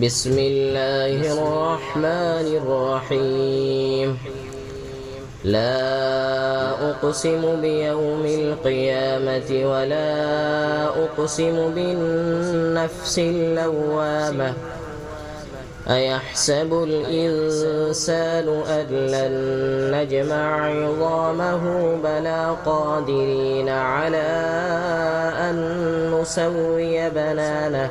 بسم الله الرحمن الرحيم. لا أقسم بيوم القيامة ولا أقسم بالنفس اللوامة أيحسب الإنسان أن لن نجمع عظامه بلى قادرين على أن نسوي بنانه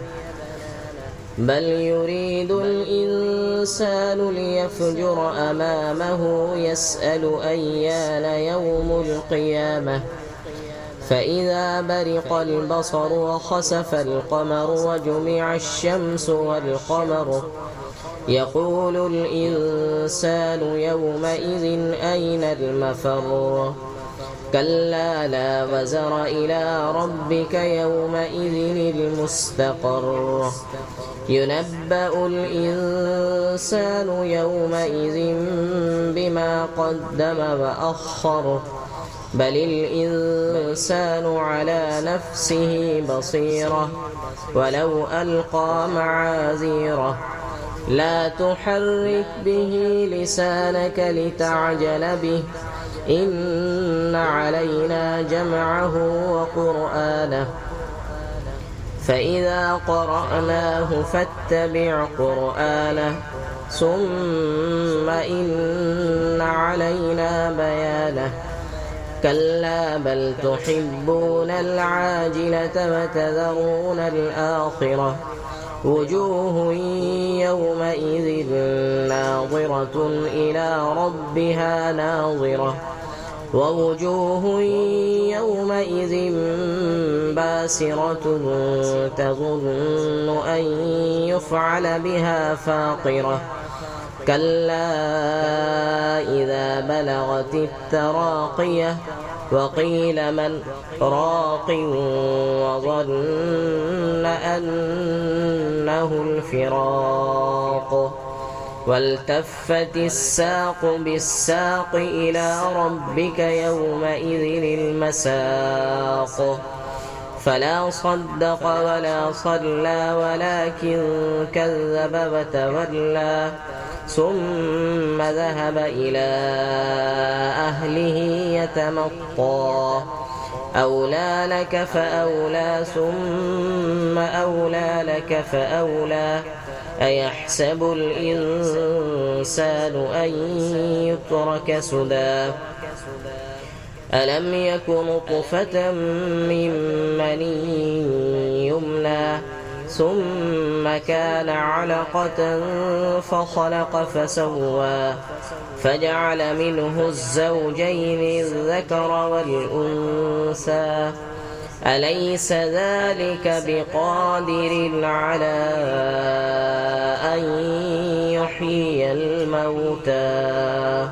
بل يريد الإنسان ليفجر أمامه يسأل أيان يوم القيامة فإذا برق البصر وخسف القمر وجمع الشمس والقمر يقول الإنسان يومئذ أين المفر كلا لا وزر إلى ربك يومئذ المستقر ينبأ الإنسان يومئذ بما قدم وأخر بل الإنسان على نفسه بصيرة ولو ألقى معاذيره لا تحرك به لسانك لتعجل به إن علينا جمعه وقرآنه فإذا قرأناه فاتبع قرآنه ثم إن علينا بيانه كلا بل تحبون العاجلة وتذرون الآخرة وجوه يومئذ ناظرة إلى ربها ناظرة ووجوه يومئذ باسرة تظن أن يفعل بها فاقرة كلا إذا بلغت التراقية وقيل من راق وظن أنه الفراق والتفت الساق بالساق إلى ربك يومئذ المساق فلا صدق ولا صلى ولكن كذب وتولى ثم ذهب إلى أهله يتمطى أولى لك فأولى ثم أولى لك فأولى أيحسب الإنسان أن يترك سدى ألم يك نطفة من مني يمنى ثم كان علقة فخلق فسوى فجعل منه الزوجين الذكر والأنثى أليس ذلك بقادر على أن يحيي الموتى